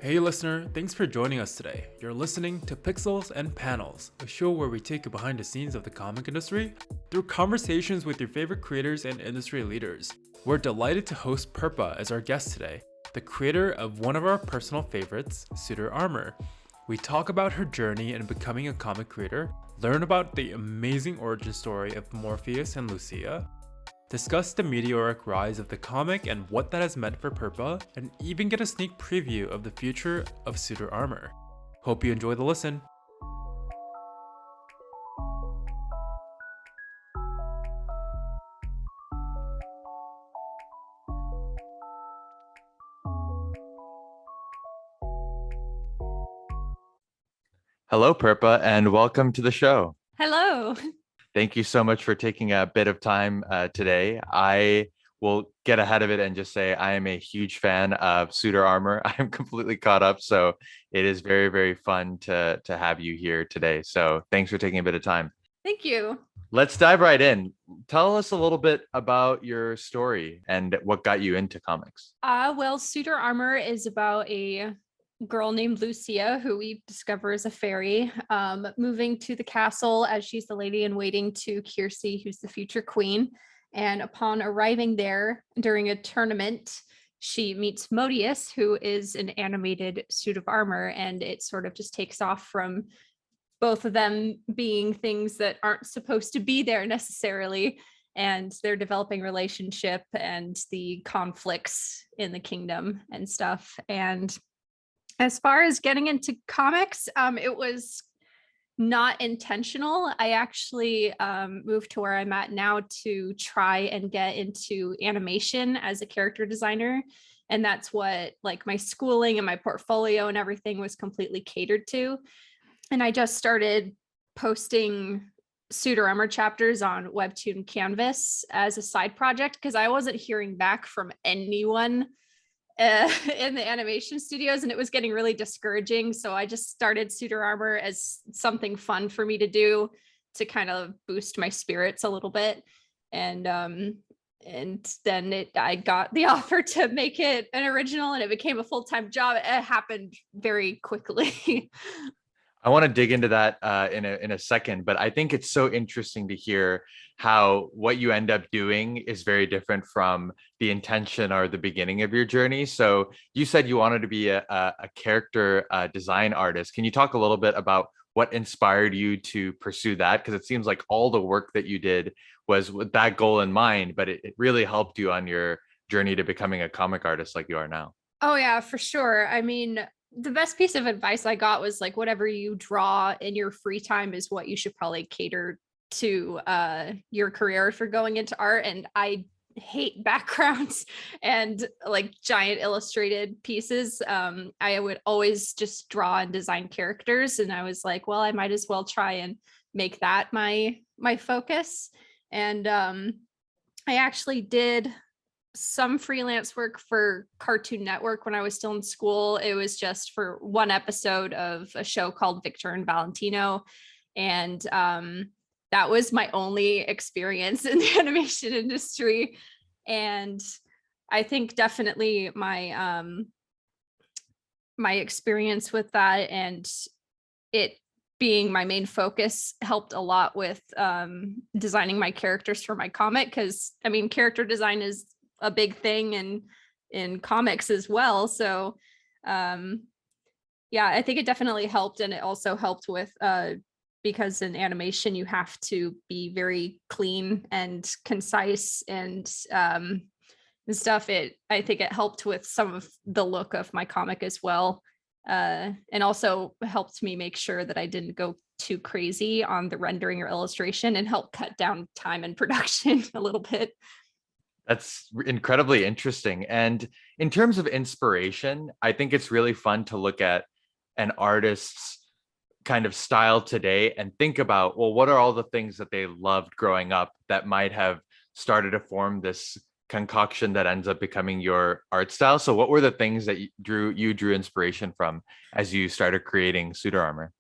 Hey listener, thanks for joining us today. You're listening to Pixels and Panels, a show where we take you behind the scenes of the comic industry through conversations with your favorite creators and industry leaders. We're delighted to host Purpah as our guest today, the creator of one of our personal favorites, Suitor Armor. We talk about her journey in becoming a comic creator, learn about the amazing origin story of Morpheus and Lucia, discuss the meteoric rise of the comic and what that has meant for Purpah, and even get a sneak preview of the future of Suitor Armor. Hope you enjoy the listen. Hello, Purpah, and welcome to the show. Hello. Thank you so much for taking a bit of time today. I will get ahead of it and just say I am a huge fan of Suitor Armor. I'm completely caught up, so it is very, very fun to have you here today. So thanks for taking a bit of time. Thank you. Let's dive right in. Tell us a little bit about your story and what got you into comics. Suitor Armor is about a girl named Lucia, who we discover is a fairy, moving to the castle as she's the lady in waiting to Kiersey, who's the future queen. And upon arriving there during a tournament, she meets Modius, who is an animated suit of armor, and it sort of just takes off from both of them being things that aren't supposed to be there necessarily, and their developing relationship and the conflicts in the kingdom and stuff. And as far as getting into comics, it was not intentional. I actually moved to where I'm at now to try and get into animation as a character designer. And that's what like my schooling and my portfolio and everything was completely catered to. And I just started posting Suitor Armor chapters on Webtoon Canvas as a side project because I wasn't hearing back from anyone in the animation studios, and it was getting really discouraging. So I just started Suitor Armor as something fun for me to do to kind of boost my spirits a little bit. And then I got the offer to make it an original, and it became a full-time job. It happened very quickly. I want to dig into that in a second, but I think it's so interesting to hear how what you end up doing is very different from the intention or the beginning of your journey. So you said you wanted to be a character design artist. Can you talk a little bit about what inspired you to pursue that? Because it seems like all the work that you did was with that goal in mind, but it really helped you on your journey to becoming a comic artist like you are now. Oh yeah, for sure. I mean, the best piece of advice I got was like whatever you draw in your free time is what you should probably cater to your career if you're going into art. And I hate backgrounds and like giant illustrated pieces. I would always just draw and design characters, and I was like, well, I might as well try and make that my focus. And I actually did some freelance work for Cartoon Network when I was still in school. It was just for one episode of a show called Victor and Valentino. And that was my only experience in the animation industry. And I think definitely my experience with that and it being my main focus helped a lot with designing my characters for my comic. Because I mean, character design is a big thing in comics as well. So yeah, I think it definitely helped. And it also helped with because in animation you have to be very clean and concise and stuff. I think it helped with some of the look of my comic as well. And also helped me make sure that I didn't go too crazy on the rendering or illustration, and help cut down time and production a little bit. That's incredibly interesting. And in terms of inspiration, I think it's really fun to look at an artist's kind of style today and think about, well, what are all the things that they loved growing up that might have started to form this concoction that ends up becoming your art style? So what were the things that you drew inspiration from as you started creating Suitor Armor?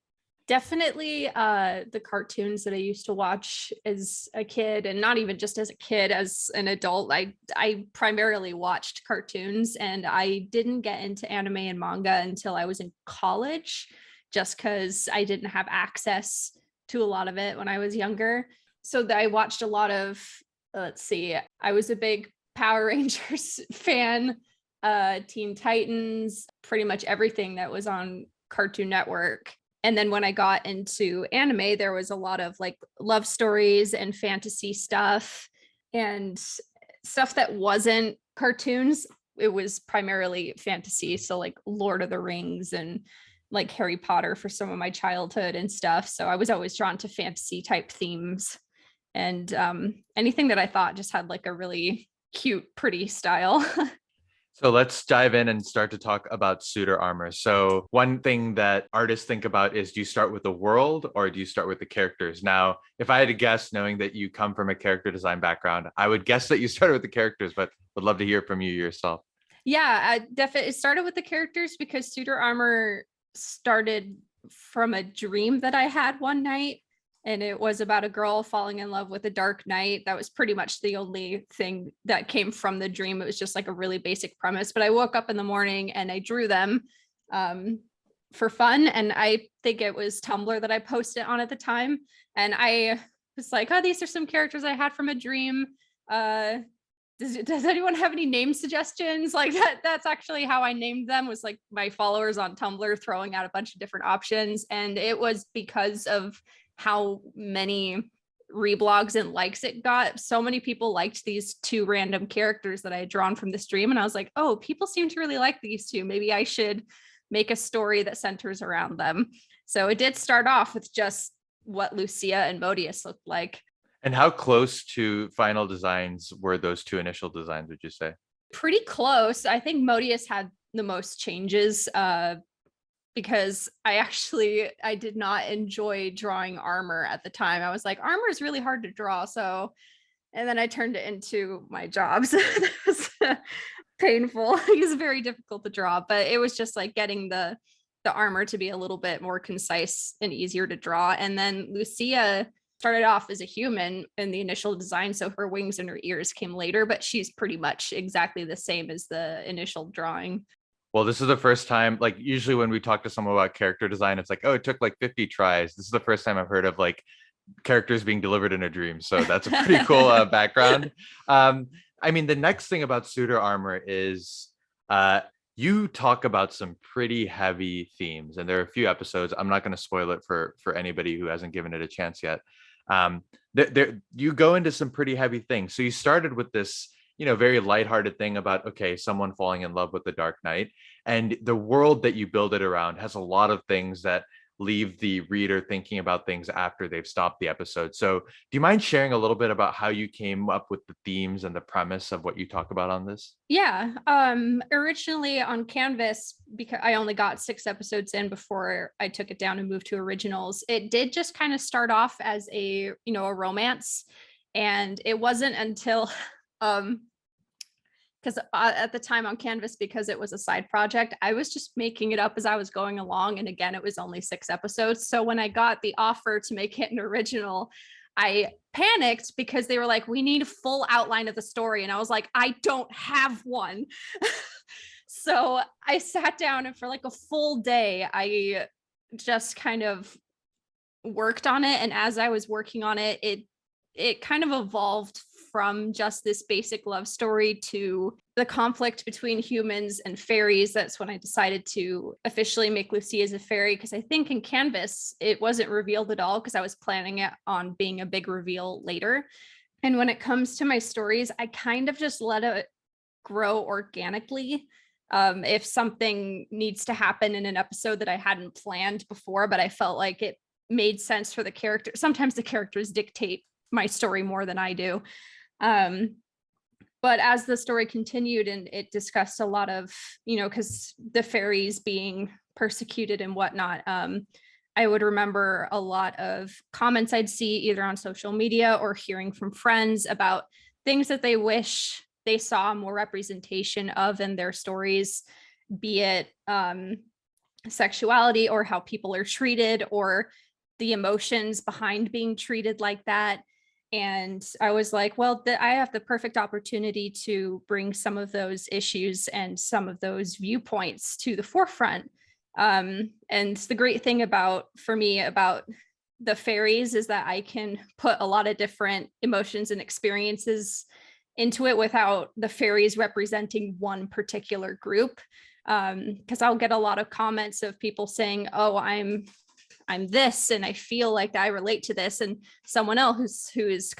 Definitely the cartoons that I used to watch as a kid, and not even just as a kid, as an adult. I primarily watched cartoons, and I didn't get into anime and manga until I was in college, just because I didn't have access to a lot of it when I was younger. So I watched a lot of, let's see, I was a big Power Rangers fan, Teen Titans, pretty much everything that was on Cartoon Network. And then when I got into anime, there was a lot of like love stories and fantasy stuff and stuff that wasn't cartoons. It was primarily fantasy. So like Lord of the Rings and like Harry Potter for some of my childhood and stuff. So I was always drawn to fantasy type themes, and anything that I thought just had like a really cute, pretty style. So let's dive in and start to talk about Suitor Armor. So one thing that artists think about is, do you start with the world or do you start with the characters? Now, if I had to guess, knowing that you come from a character design background, I would guess that you started with the characters, but would love to hear from you yourself. Yeah, I definitely, it started with the characters because Suitor Armor started from a dream that I had one night, and it was about a girl falling in love with a dark knight. That was pretty much the only thing that came from the dream. It was just like a really basic premise, but I woke up in the morning and I drew them for fun, and I think it was Tumblr that I posted on at the time, and I was like, oh, these are some characters I had from a dream. Does anyone have any name suggestions? Like that's actually how I named them, was like my followers on Tumblr throwing out a bunch of different options. And it was because of how many reblogs and likes it got. So many people liked these two random characters that I had drawn from the stream. And I was like, oh, people seem to really like these two. Maybe I should make a story that centers around them. So it did start off with just what Lucia and Modius looked like. And how close to final designs were those two initial designs, would you say? Pretty close. I think Modius had the most changes because I did not enjoy drawing armor at the time. I was like, armor is really hard to draw. So, and then I turned it into my jobs. It was painful. It was very difficult to draw, but it was just like getting the armor to be a little bit more concise and easier to draw. And then Lucia started off as a human in the initial design, so her wings and her ears came later, but she's pretty much exactly the same as the initial drawing. Well, this is the first time, like usually when we talk to someone about character design, it's like, oh, it took like 50 tries. This is the first time I've heard of like characters being delivered in a dream. So that's a pretty cool background. I mean, the next thing about Suitor Armor is you talk about some pretty heavy themes, and there are a few episodes. I'm not going to spoil it for anybody who hasn't given it a chance yet. You go into some pretty heavy things. So you started with this, very lighthearted thing about, okay, someone falling in love with the Dark Knight, and the world that you build it around has a lot of things that leave the reader thinking about things after they've stopped the episode. So do you mind sharing a little bit about how you came up with the themes and the premise of what you talk about on this? Yeah. Originally on Canvas, because I only got 6 episodes in before I took it down and moved to originals, it did just kind of start off as a romance. And it wasn't until because at the time on Canvas, because it was a side project, I was just making it up as I was going along. And again, it was only 6 episodes. So when I got the offer to make it an original, I panicked because they were like, we need a full outline of the story. And I was like, I don't have one. So I sat down, and for like a full day, I just kind of worked on it. And as I was working on it, it kind of evolved from just this basic love story to the conflict between humans and fairies. That's when I decided to officially make Lucy as a fairy, because I think in Canvas it wasn't revealed at all, because I was planning it on being a big reveal later. And when it comes to my stories, I kind of just let it grow organically. If something needs to happen in an episode that I hadn't planned before, but I felt like it made sense for the character. Sometimes the characters dictate my story more than I do. But as the story continued, and it discussed a lot of, because the fairies being persecuted and whatnot, I would remember a lot of comments I'd see either on social media or hearing from friends about things that they wish they saw more representation of in their stories, be it sexuality or how people are treated or the emotions behind being treated like that. And I was like, well, I have the perfect opportunity to bring some of those issues and some of those viewpoints to the forefront. And the great thing for me about the fairies is that I can put a lot of different emotions and experiences into it without the fairies representing one particular group. Because I'll get a lot of comments of people saying, oh, I'm this and I feel like I relate to this, and someone else who is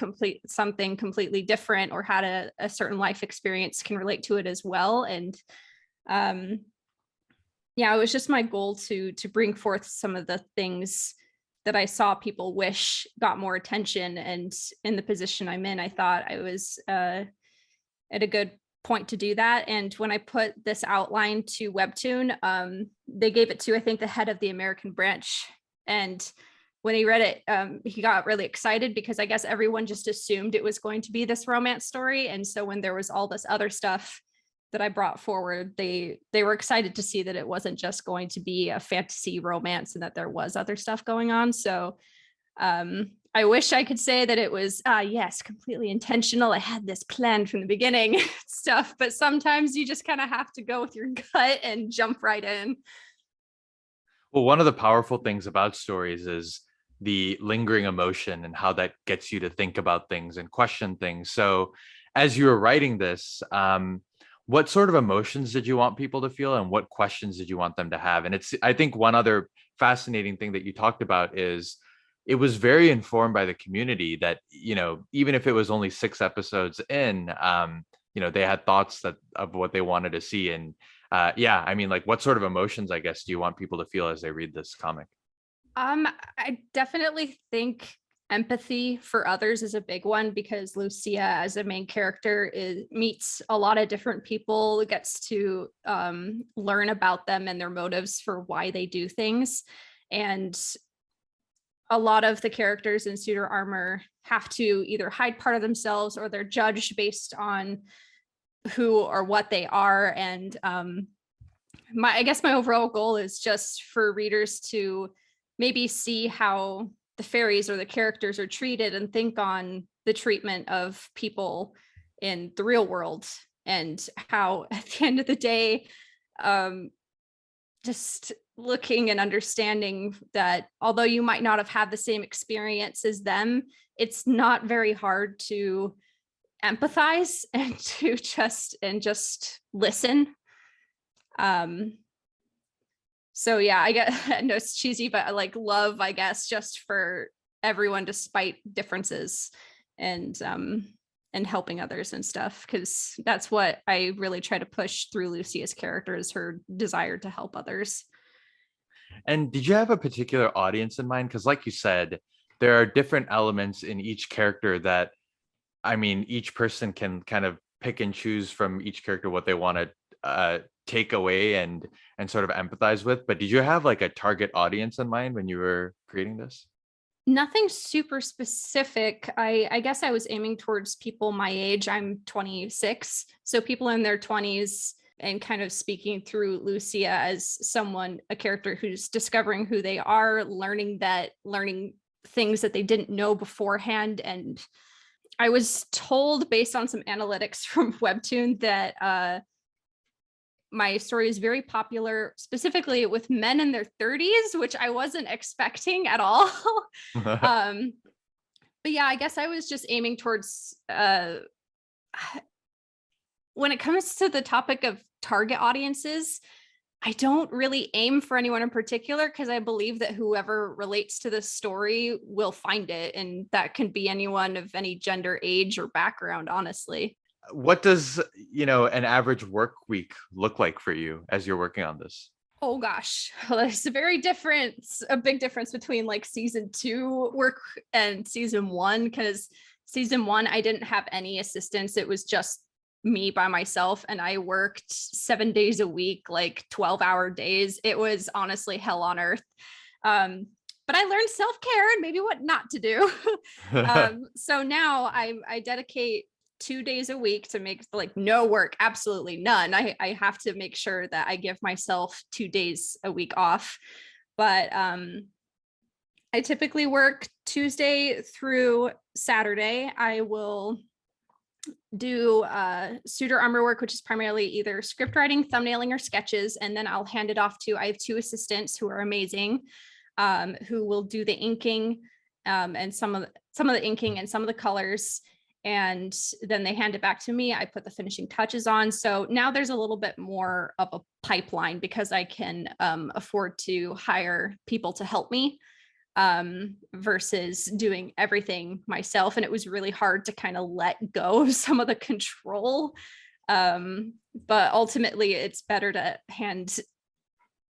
something completely different or had a certain life experience can relate to it as well. And yeah, it was just my goal to bring forth some of the things that I saw people wish got more attention. And in the position I'm in, I thought I was at a good point to do that. And when I put this outline to Webtoon, they gave it to, I think, the head of the American branch. And when he read it, he got really excited because I guess everyone just assumed it was going to be this romance story. And so when there was all this other stuff that I brought forward, they were excited to see that it wasn't just going to be a fantasy romance and that there was other stuff going on. So I wish I could say that it was, yes, completely intentional. I had this planned from the beginning stuff, but sometimes you just kind of have to go with your gut and jump right in. Well, one of the powerful things about stories is the lingering emotion and how that gets you to think about things and question things. So as you were writing this, what sort of emotions did you want people to feel and what questions did you want them to have? And I think one other fascinating thing that you talked about is it was very informed by the community that, even if it was only 6 episodes in, they had thoughts of what they wanted to see. And yeah, I mean, like, what sort of emotions, I guess, do you want people to feel as they read this comic? I definitely think empathy for others is a big one because Lucia, as a main character, meets a lot of different people, gets to learn about them and their motives for why they do things. And a lot of the characters in Suitor Armor have to either hide part of themselves or they're judged based on who or what they are. And I guess my overall goal is just for readers to maybe see how the fairies or the characters are treated and think on the treatment of people in the real world and how at the end of the day, just looking and understanding that although you might not have had the same experience as them, it's not very hard to empathize and to just listen. So yeah, I get, I know it's cheesy, but I like love, I guess, just for everyone despite differences and helping others and stuff, because that's what I really try to push through Lucia's character, is her desire to help others. And did you have a particular audience in mind? Because like you said, there are different elements in each character that, I mean, each person can kind of pick and choose from each character what they want to take away and sort of empathize with. But did you have like a target audience in mind when you were creating this? Nothing super specific. I guess I was aiming towards people my age. I'm 26. So people in their 20s, and kind of speaking through Lucia as a character who's discovering who they are, learning things that they didn't know beforehand. And I was told, based on some analytics from Webtoon, that my story is very popular, specifically with men in their 30s, which I wasn't expecting at all. But yeah, I guess I was just aiming towards, when it comes to the topic of target audiences, I don't really aim for anyone in particular, because I believe that whoever relates to this story will find it. And that can be anyone of any gender, age, or background, honestly. What does, an average work week look like for you as you're working on this? Oh gosh, well, there's a big difference between like season 2 work and season 1, because season 1, I didn't have any assistance. It was just me by myself, and I worked 7 days a week, like 12-hour days. It was honestly hell on earth. But I learned self-care and maybe what not to do. So now I dedicate 2 days a week to make like no work, absolutely none. I have to make sure that I give myself 2 days a week off. But I typically work Tuesday through Saturday. I will do Suitor Armor work, which is primarily either script writing, thumbnailing, or sketches, and then I'll hand it off to, I have 2 assistants who are amazing, who will do the inking, and some of the inking and some of the colors, and then they hand it back to me. I put the finishing touches on. So now there's a little bit more of a pipeline because I can afford to hire people to help me, versus doing everything myself. And it was really hard to kind of let go of some of the control. But ultimately it's better to hand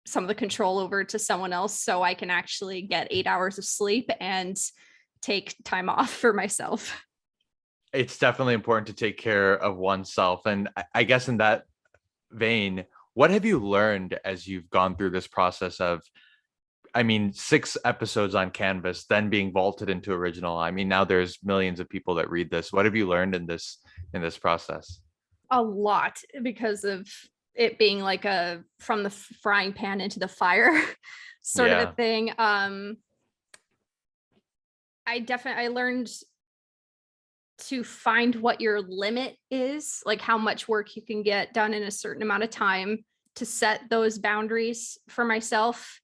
some of the control over to someone else so I can actually get 8 hours of sleep and take time off for myself. It's definitely important to take care of oneself. And I guess in that vein, what have you learned as you've gone through this process of, I mean, 6 episodes on Canvas, then being vaulted into original? I mean, now there's millions of people that read this. What have you learned in this process? A lot, because of it being like a from the frying pan into the fire sort of a thing. I learned to find what your limit is, like how much work you can get done in a certain amount of time, to set those boundaries for myself.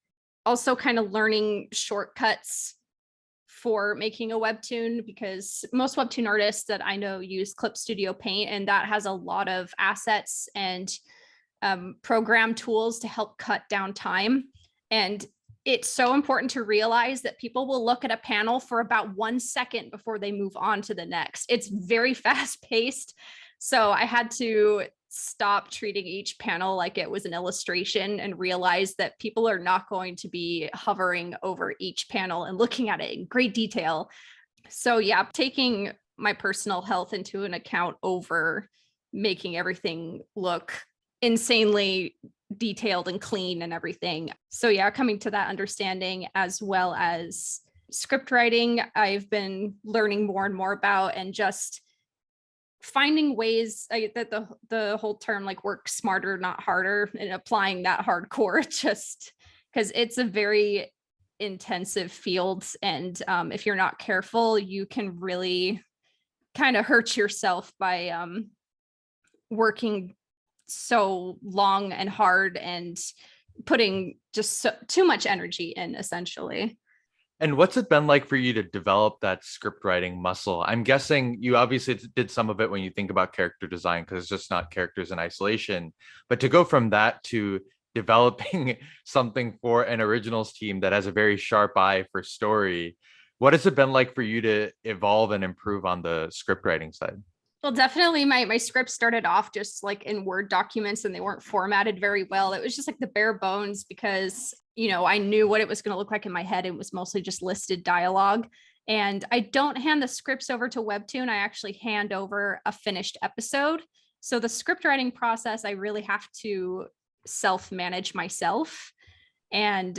Also kind of learning shortcuts for making a webtoon, because most webtoon artists that I know use Clip Studio Paint, and that has a lot of assets and program tools to help cut down time. And it's so important to realize that people will look at a panel for about 1 second before they move on to the next. It's very fast paced. So I had to stop treating each panel like it was an illustration and realize that people are not going to be hovering over each panel and looking at it in great detail. So yeah, taking my personal health into an account over making everything look insanely detailed and clean and everything. So yeah, coming to that understanding, as well as script writing, I've been learning more and more about, and just finding ways that the whole term like work smarter, not harder, and applying that hardcore, just because it's a very intensive field. And if you're not careful, you can really kind of hurt yourself by working so long and hard and putting just too much energy in, essentially. And what's it been like for you to develop that script writing muscle? I'm guessing you obviously did some of it when you think about character design, because it's just not characters in isolation. But to go from that to developing something for an originals team that has a very sharp eye for story, what has it been like for you to evolve and improve on the script writing side? Well, definitely my scripts started off just like in Word documents, and they weren't formatted very well. It was just like the bare bones, because, I knew what it was going to look like in my head. It was mostly just listed dialogue. And I don't hand the scripts over to Webtoon. I actually hand over a finished episode. So the script writing process, I really have to self-manage myself. And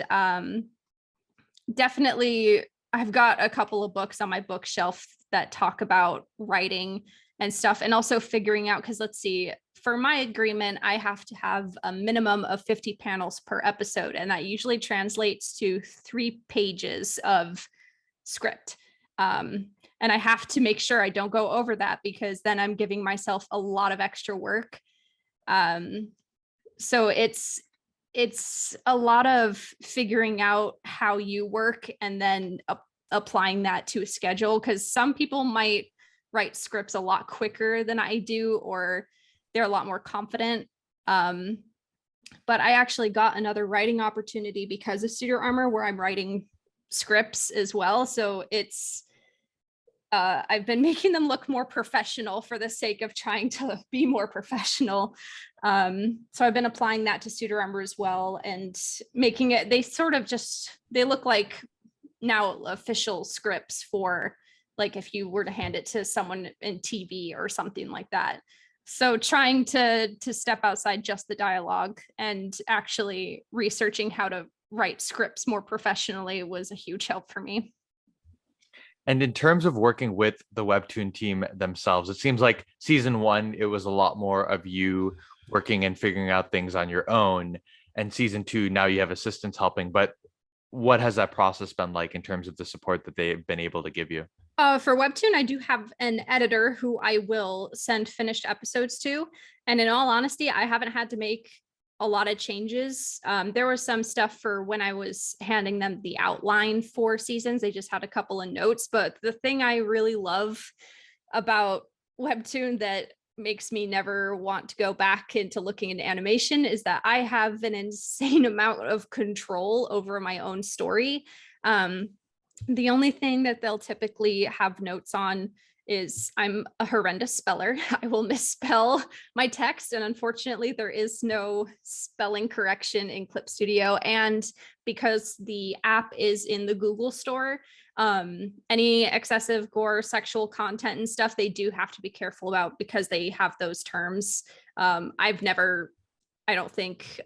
definitely I've got a couple of books on my bookshelf that talk about writing and stuff, and also figuring out, because let's see, for my agreement, I have to have a minimum of 50 panels per episode, and that usually translates to 3 pages of script. And I have to make sure I don't go over that, because then I'm giving myself a lot of extra work. So it's a lot of figuring out how you work, and then applying that to a schedule, because some people might write scripts a lot quicker than I do, or they're a lot more confident. But I actually got another writing opportunity because of Suitor Armor, where I'm writing scripts as well. So it's I've been making them look more professional for the sake of trying to be more professional. So I've been applying that to Suitor Armor as well, and making it, they look like now official scripts for, like, if you were to hand it to someone in TV or something like that. So trying to step outside just the dialogue and actually researching how to write scripts more professionally was a huge help for me. And in terms of working with the Webtoon team themselves, it seems like season one, it was a lot more of you working and figuring out things on your own. And season two, now you have assistants helping. But what has that process been like in terms of the support that they've been able to give you? For Webtoon, I do have an editor who I will send finished episodes to. And in all honesty, I haven't had to make a lot of changes. There was some stuff for when I was handing them the outline for seasons. They just had a couple of notes. But the thing I really love about Webtoon that makes me never want to go back into looking into animation is that I have an insane amount of control over my own story. Um, the only thing that they'll typically have notes on is I'm a horrendous speller. I will misspell my text, and unfortunately, there is no spelling correction in Clip Studio. And because the app is in the Google Store, any excessive gore, sexual content, and stuff, they do have to be careful about because they have those terms. I've never, I don't think,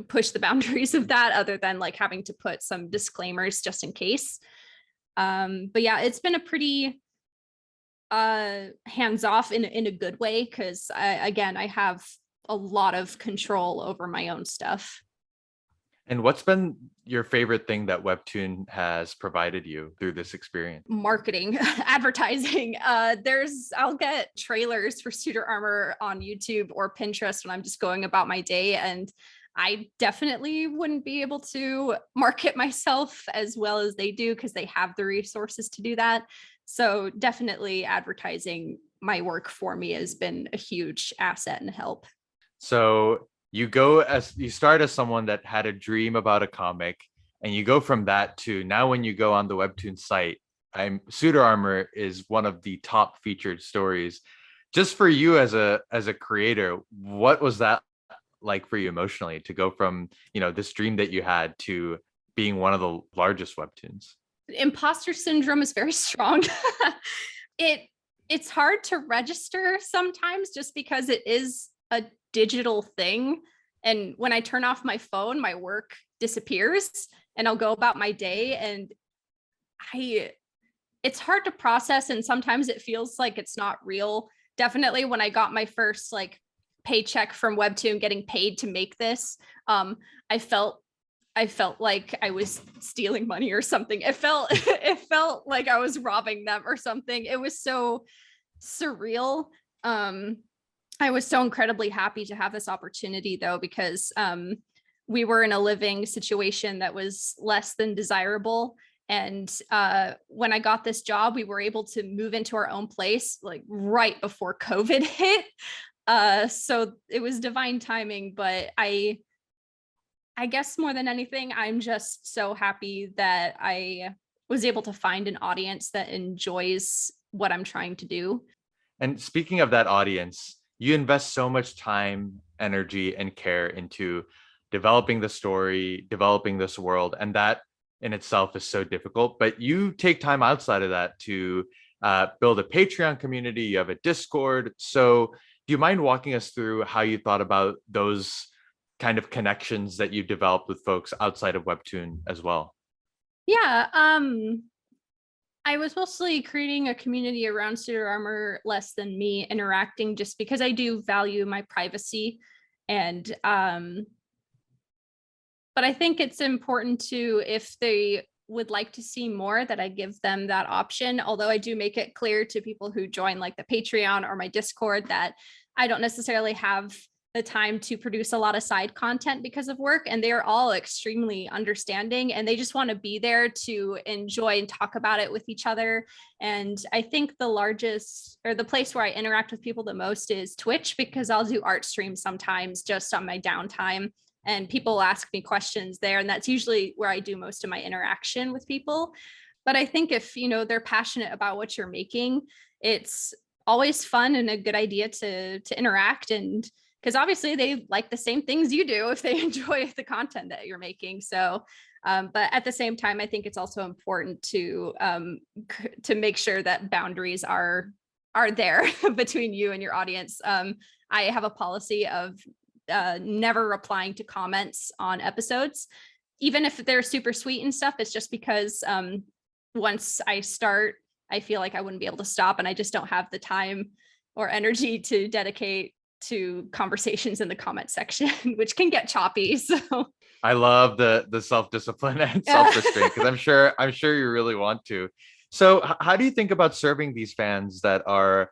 push the boundaries of that other than like having to put some disclaimers just in case. But yeah, it's been a pretty hands off in a good way because I have a lot of control over my own stuff. And what's been your favorite thing that Webtoon has provided you through this experience? Marketing, advertising. I'll get trailers for Suitor Armor on YouTube or Pinterest when I'm just going about my day, and I definitely wouldn't be able to market myself as well as they do because they have the resources to do that. So definitely advertising my work for me has been a huge asset and help. So you start as someone that had a dream about a comic, and you go from that to now when you go on the Webtoon site, Suitor Armor is one of the top featured stories. Just for you as a creator, what was that like for you emotionally to go from, this dream that you had to being one of the largest Webtoons? Imposter syndrome is very strong. it it's hard to register sometimes just because it is a digital thing, and when I turn off my phone my work disappears and I'll go about my day, and I it's hard to process, and sometimes it feels like it's not real. Definitely when I got my first like paycheck from Webtoon, getting paid to make this, I felt like I was stealing money or something. It felt like I was robbing them or something. It was so surreal. I was so incredibly happy to have this opportunity though, because we were in a living situation that was less than desirable. And when I got this job, we were able to move into our own place like right before COVID hit. So it was divine timing, but I guess more than anything, I'm just so happy that I was able to find an audience that enjoys what I'm trying to do. And speaking of that audience, you invest so much time, energy, and care into developing the story, developing this world, and that in itself is so difficult. But you take time outside of that to build a Patreon community. You have a Discord. So, do you mind walking us through how you thought about those kind of connections that you developed with folks outside of Webtoon as well? Yeah, I was mostly creating a community around Suitor Armor less than me interacting just because I do value my privacy. And but I think it's important to, if they would like to see more, that I give them that option. Although I do make it clear to people who join like the Patreon or my Discord that I don't necessarily have the time to produce a lot of side content because of work, and they are all extremely understanding and they just want to be there to enjoy and talk about it with each other. And I think the largest, or the place where I interact with people the most, is Twitch, because I'll do art streams sometimes just on my downtime and people ask me questions there, and that's usually where I do most of my interaction with people. But I think if they're passionate about what you're making, it's always fun and a good idea to interact, and because obviously they like the same things you do if they enjoy the content that you're making. So but at the same time, I think it's also important to make sure that boundaries are there between you and your audience. I have a policy of never replying to comments on episodes, even if they're super sweet and stuff. It's just because once I start, I feel like I wouldn't be able to stop, and I just don't have the time or energy to dedicate to conversations in the comment section, which can get choppy. So I love the self-discipline and self-restraint because I'm sure you really want to. So how do you think about serving these fans that are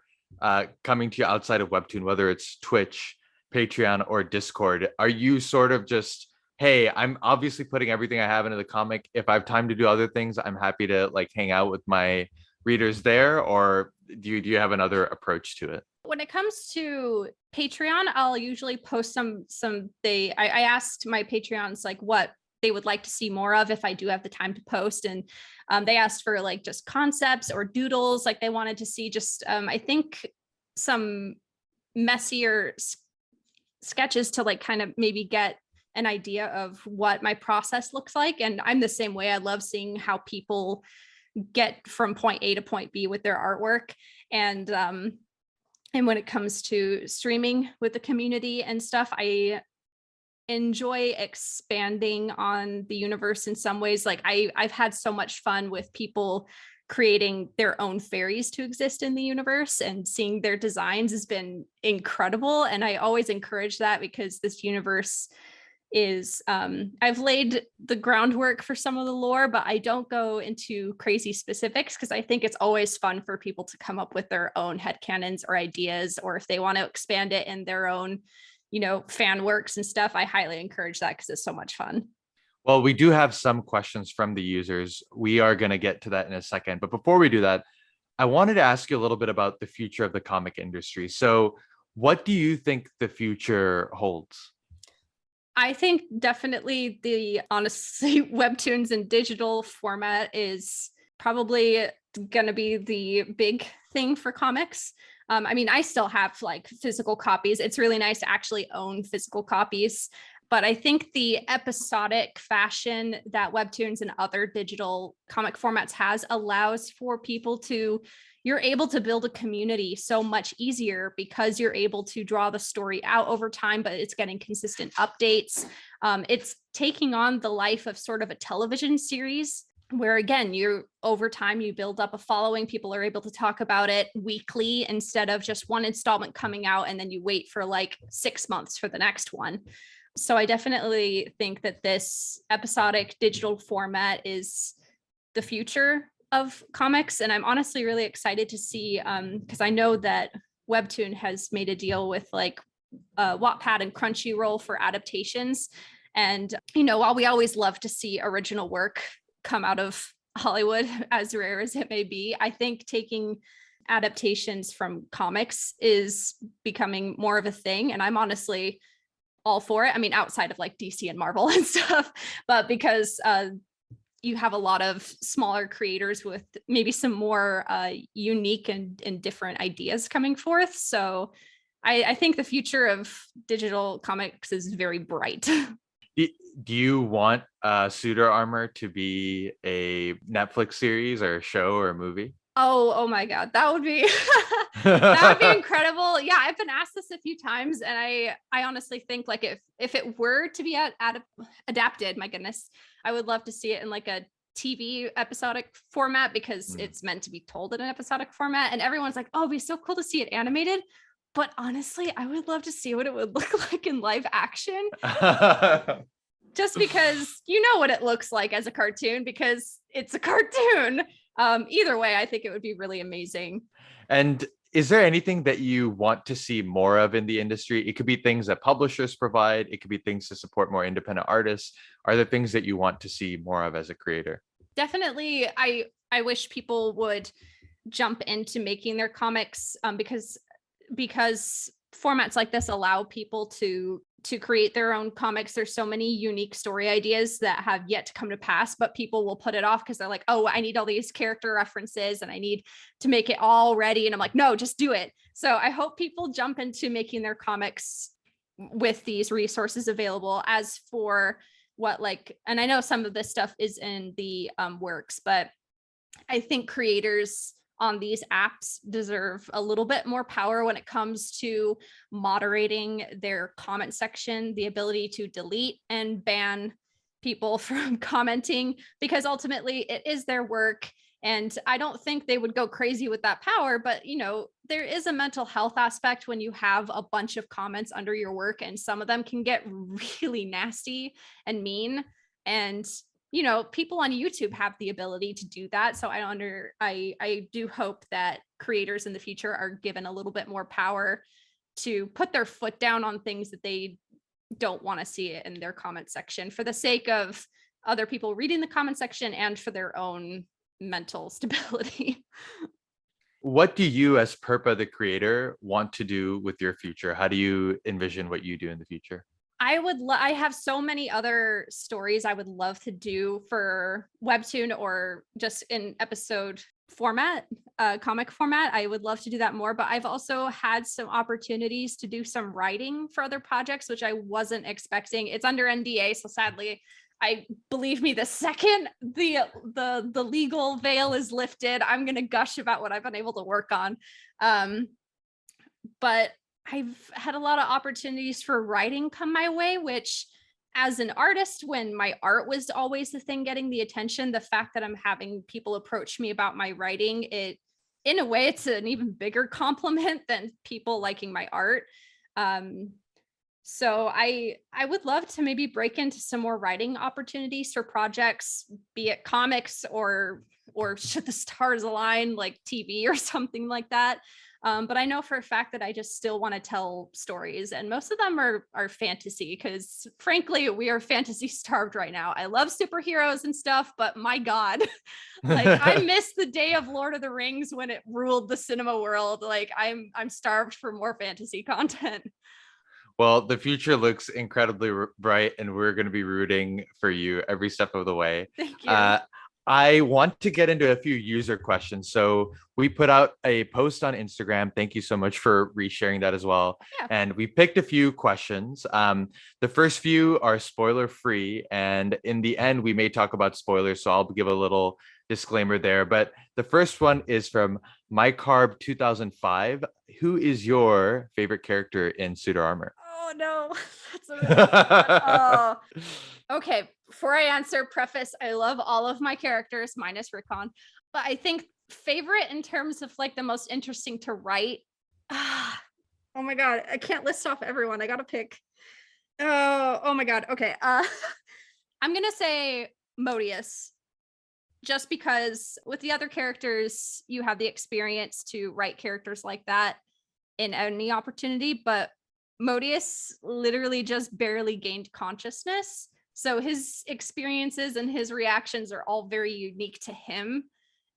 coming to you outside of Webtoon, whether it's Twitch, Patreon, or Discord? Are you sort of just, hey, I'm obviously putting everything I have into the comic. If I have time to do other things, I'm happy to like hang out with my readers there, or do you have another approach to it? when it comes to Patreon, I'll usually post I asked my Patreons like what they would like to see more of if I do have the time to post. And they asked for like just concepts or doodles. Like they wanted to see just, I think some messier sketches to like kind of maybe get an idea of what my process looks like. And I'm the same way. I love seeing how people get from point A to point B with their artwork. And when it comes to streaming with the community and stuff, I enjoy expanding on the universe in some ways. Like I've had so much fun with people creating their own fairies to exist in the universe, and seeing their designs has been incredible. And I always encourage that because this universe is I've laid the groundwork for some of the lore, but I don't go into crazy specifics because I think it's always fun for people to come up with their own headcanons or ideas, or if they want to expand it in their own, fan works and stuff. I highly encourage that because it's so much fun. Well, we do have some questions from the users. We are going to get to that in a second. But before we do that, I wanted to ask you a little bit about the future of the comic industry. So, what do you think the future holds? I think definitely honestly, webtoons in digital format is probably going to be the big thing for comics. I mean, I still have like physical copies. It's really nice to actually own physical copies. But I think the episodic fashion that webtoons and other digital comic formats has allows for people to, you're able to build a community so much easier because you're able to draw the story out over time, but it's getting consistent updates. It's taking on the life of sort of a television series where, again, you over time you build up a following. People are able to talk about it weekly instead of just one installment coming out and then you wait for like 6 months for the next one. So I definitely think that this episodic digital format is the future of comics. And I'm honestly really excited to see, because I know that Webtoon has made a deal with like Wattpad and Crunchyroll for adaptations. And, while we always love to see original work come out of Hollywood, as rare as it may be, I think taking adaptations from comics is becoming more of a thing. And I'm honestly all for it. I mean, outside of like DC and Marvel and stuff, but because you have a lot of smaller creators with maybe some more unique and different ideas coming forth. So I think the future of digital comics is very bright. Do you want Suitor Armor to be a Netflix series or a show or a movie? Oh my God, that would be that would be incredible. Yeah, I've been asked this a few times, and I honestly think like if it were to be adapted, my goodness, I would love to see it in like a TV episodic format because it's meant to be told in an episodic format. And everyone's like, oh, it'd be so cool to see it animated. But honestly, I would love to see what it would look like in live action. Just because you know what it looks like as a cartoon because it's a cartoon. Either way, I think it would be really amazing. And is there anything that you want to see more of in the industry? It could be things that publishers provide. It could be things to support more independent artists. Are there things that you want to see more of as a creator? Definitely. I wish people would jump into making their comics because formats like this allow people to create their own comics. There's so many unique story ideas that have yet to come to pass, but people will put it off because they're like, oh, I need all these character references and I need to make it all ready. And I'm like, no, just do it. So I hope people jump into making their comics with these resources available. As for and I know some of this stuff is in the works, but I think creators on these apps deserve a little bit more power when it comes to moderating their comment section, the ability to delete and ban people from commenting, because ultimately it is their work. And I don't think they would go crazy with that power, but there is a mental health aspect when you have a bunch of comments under your work, and some of them can get really nasty and mean. And people on YouTube have the ability to do that. So I do hope that creators in the future are given a little bit more power to put their foot down on things that they don't want to see it in their comment section, for the sake of other people reading the comment section and for their own mental stability. What do you, as Purpah the creator, want to do with your future? How do you envision what you do in the future? I have so many other stories I would love to do for webtoon or just in episode format, comic format. I would love to do that more, but I've also had some opportunities to do some writing for other projects, which I wasn't expecting. It's under NDA, so sadly, believe me, the second the legal veil is lifted, I'm gonna gush about what I've been able to work on. But I've had a lot of opportunities for writing come my way, which, as an artist, when my art was always the thing getting the attention, the fact that I'm having people approach me about my writing, in a way, it's an even bigger compliment than people liking my art. So I would love to maybe break into some more writing opportunities for projects, be it comics or should the stars align, like TV or something like that. But I know for a fact that I just still want to tell stories, and most of them are fantasy, because frankly, we are fantasy starved right now. I love superheroes and stuff, but my God, like I miss the day of Lord of the Rings when it ruled the cinema world. Like I'm starved for more fantasy content. Well, the future looks incredibly bright, and we're going to be rooting for you every step of the way. Thank you. I want to get into a few user questions. So we put out a post on Instagram. Thank you so much for resharing that as well. Yeah. And we picked a few questions. The first few are spoiler free, and in the end, we may talk about spoilers. So I'll give a little disclaimer there. But the first one is from MyCarb 2005. Who is your favorite character in Suitor Armor? Oh no, that's a really good one. Oh. Okay, before I answer, preface, I love all of my characters minus Rickon, but I think favorite in terms of like the most interesting to write. Oh my God, I can't list off everyone. I gotta pick. Oh my God. Okay. I'm gonna say Modius, just because with the other characters, you have the experience to write characters like that in any opportunity, but Modius literally just barely gained consciousness. So his experiences and his reactions are all very unique to him.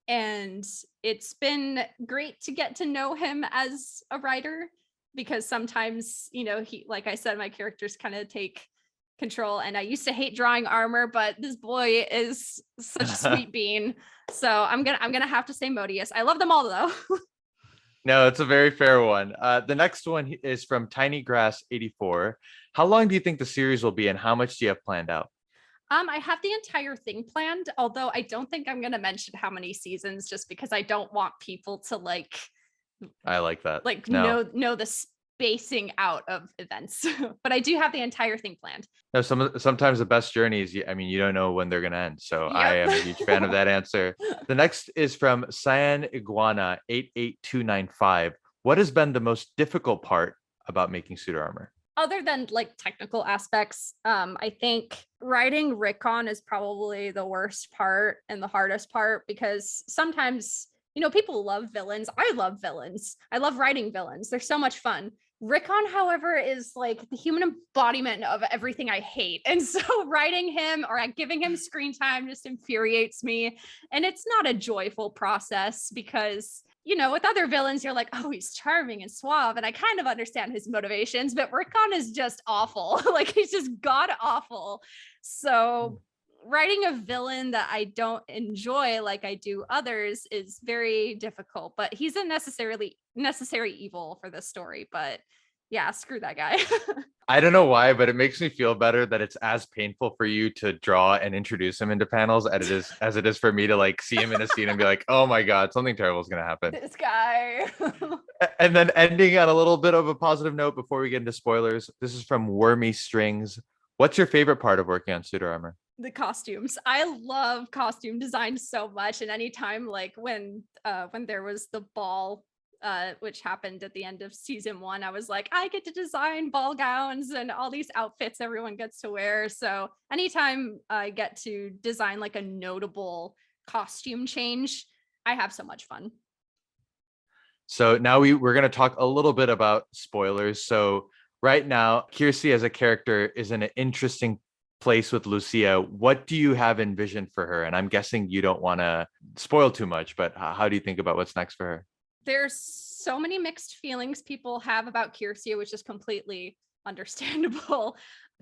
And it's been great to get to know him as a writer, because sometimes, he, like I said, my characters kind of take control, and I used to hate drawing armor, but this boy is such a sweet bean. So I'm gonna have to say Modius. I love them all though. No, it's a very fair one. The next one is from TinyGrass84. How long do you think the series will be, and how much do you have planned out? I have the entire thing planned, although I don't think I'm gonna mention how many seasons, just because I don't want people to I like that. know the spacing out of events. But I do have the entire thing planned. No, sometimes the best journeys, you don't know when they're gonna end. So I am a huge fan of that answer. The next is from Cyan Iguana 88295. What has been the most difficult part about making Suitor Armor? Other than like technical aspects, I think writing Rickon is probably the worst part and the hardest part, because sometimes, people love villains. I love villains. I love writing villains. They're so much fun. Rickon, however, is like the human embodiment of everything I hate. And so writing him or giving him screen time just infuriates me. And it's not a joyful process, because with other villains, you're like, oh, he's charming and suave, and I kind of understand his motivations, but Rickon is just awful. Like, he's just god awful. So writing a villain that I don't enjoy like I do others is very difficult, but he's a necessary evil for the story. But yeah, screw that guy. I don't know why, but it makes me feel better that it's as painful for you to draw and introduce him into panels as it is for me to see him in a scene and be like, oh my God, something terrible is gonna happen. This guy. And then ending on a little bit of a positive note before we get into spoilers. This is from Wormy Strings. What's your favorite part of working on Suitor Armor? The costumes. I love costume design so much. And anytime like when there was the ball, which happened at the end of season 1, I was like, I get to design ball gowns and all these outfits everyone gets to wear. So anytime I get to design like a notable costume change, I have so much fun. So now we're going to talk a little bit about spoilers. So right now, Kiersey as a character is in an interesting place with Lucia. What do you have envisioned for her? And I'm guessing you don't want to spoil too much, but how do you think about what's next for her? There's so many mixed feelings people have about Kiersey, which is completely understandable.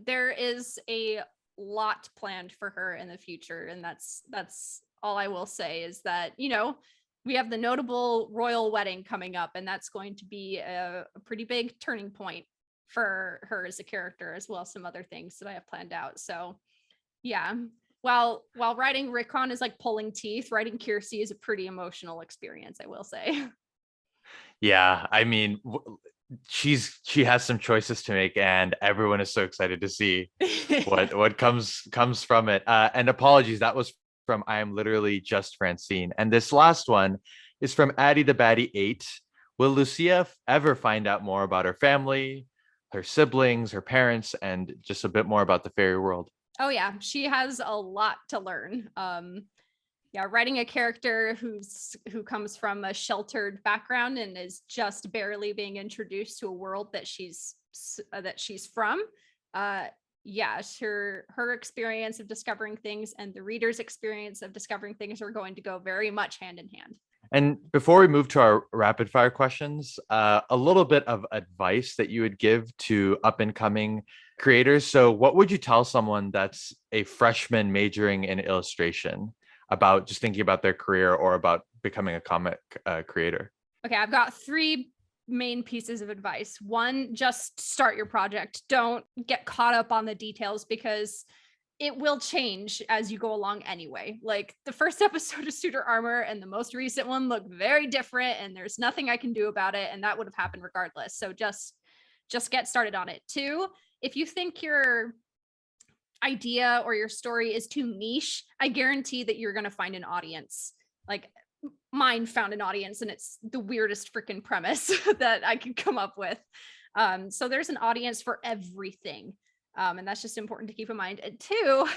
There is a lot planned for her in the future, and that's all I will say is that, we have the notable royal wedding coming up, and that's going to be a pretty big turning point for her as a character, as well as some other things that I have planned out. So yeah, while writing Rickon is like pulling teeth, writing Kiersey is a pretty emotional experience, I will say. Yeah, I mean, she has some choices to make, and everyone is so excited to see what comes from it. And apologies, that was from I am literally just Francine. And this last one is from Addie the Baddie 8. Will Lucia ever find out more about her family, her siblings, her parents, and just a bit more about the fairy world? Oh yeah, she has a lot to learn. Yeah, writing a character who comes from a sheltered background and is just barely being introduced to a world that she's from. Uh, yeah, her experience of discovering things and the reader's experience of discovering things are going to go very much hand in hand. And before we move to our rapid fire questions, a little bit of advice that you would give to up and coming creators. So, what would you tell someone that's a freshman majoring in illustration about just thinking about their career or about becoming a comic creator? Okay, I've got 3 main pieces of advice. 1, just start your project. Don't get caught up on the details because it will change as you go along anyway. Like the first episode of Suitor Armor and the most recent one look very different, and there's nothing I can do about it, and that would have happened regardless. So just get started on it. 2, if you think your idea or your story is too niche, I guarantee that you're going to find an audience. Like mine found an audience, and it's the weirdest freaking premise that I could come up with. So there's an audience for everything. And that's just important to keep in mind. And 2,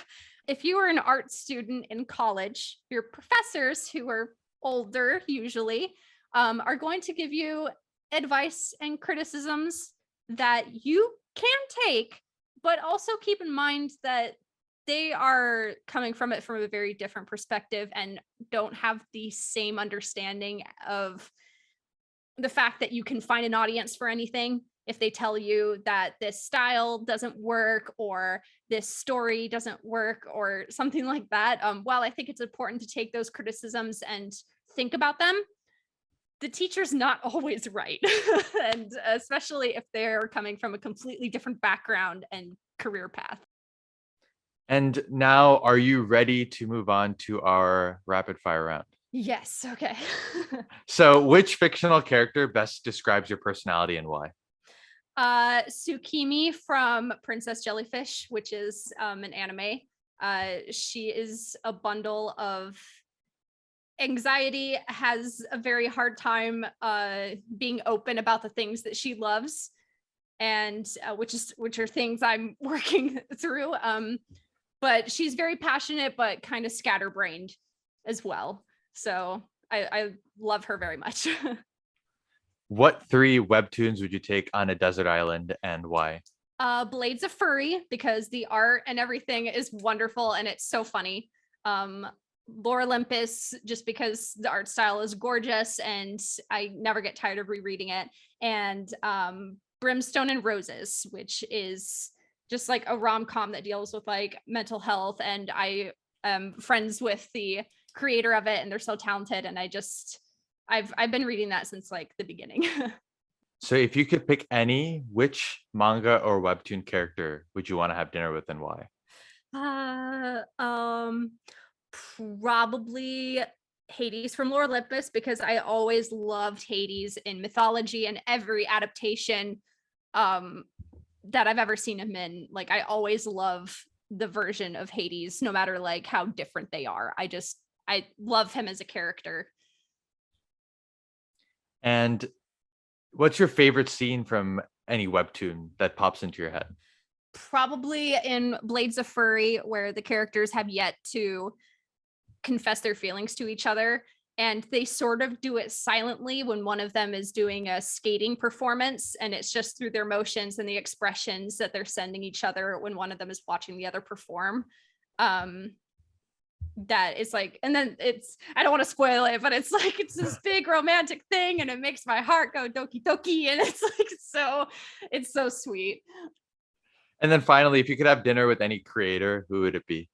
if you are an art student in college, your professors, who are older usually, are going to give you advice and criticisms that you can take, but also keep in mind that they are coming from it from a very different perspective and don't have the same understanding of the fact that you can find an audience for anything. If they tell you that this style doesn't work or this story doesn't work or something like that, while I think it's important to take those criticisms and think about them, the teacher's not always right. And especially if they're coming from a completely different background and career path. And now, are you ready to move on to our rapid fire round? Yes. Okay. So, which fictional character best describes your personality and why? Tsukimi from Princess Jellyfish, which is an anime. She is a bundle of anxiety, has a very hard time being open about the things that she loves, and which are things I'm working through. But she's very passionate, but kind of scatterbrained as well. So I love her very much. What 3 webtoons would you take on a desert island and why? Blades of Furry, because the art and everything is wonderful and it's so funny. Lore Olympus, just because the art style is gorgeous and I never get tired of rereading it. And Brimstone and Roses, which is just like a rom-com that deals with like mental health. And I am friends with the creator of it, and they're so talented. And I've been reading that since like the beginning. So, if you could pick any, which manga or webtoon character would you want to have dinner with and why? Probably Hades from Lore Olympus, because I always loved Hades in mythology and every adaptation. that I've ever seen him in. Like, I always love the version of Hades, no matter like how different they are. I love him as a character. And what's your favorite scene from any webtoon that pops into your head? Probably in Blades of Furry, where the characters have yet to confess their feelings to each other. And they sort of do it silently when one of them is doing a skating performance, and it's just through their motions and the expressions that they're sending each other when one of them is watching the other perform. That is like, and then I don't want to spoil it, but it's like, it's this big romantic thing, and it makes my heart go doki doki, and it's like, it's so sweet. And then finally, if you could have dinner with any creator, who would it be?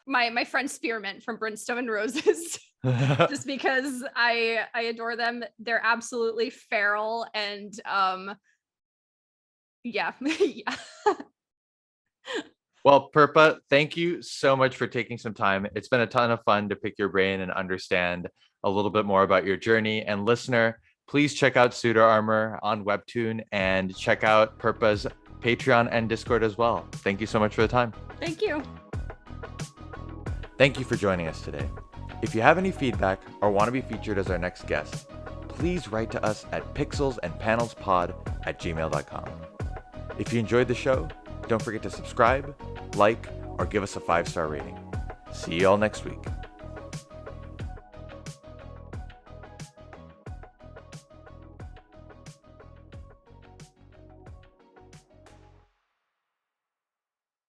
My friend Spearmint from Brimstone and Roses. Just because I adore them. They're absolutely feral, and yeah. Yeah. Well, Purpah, thank you so much for taking some time. It's been a ton of fun to pick your brain and understand a little bit more about your journey. And listener, please check out Suitor Armor on Webtoon and check out Purpah's Patreon and Discord as well. Thank you so much for the time. Thank you. Thank you for joining us today. If you have any feedback or want to be featured as our next guest, please write to us at pixelsandpanelspod@gmail.com. If you enjoyed the show, don't forget to subscribe, like, or give us a 5-star rating. See you all next week.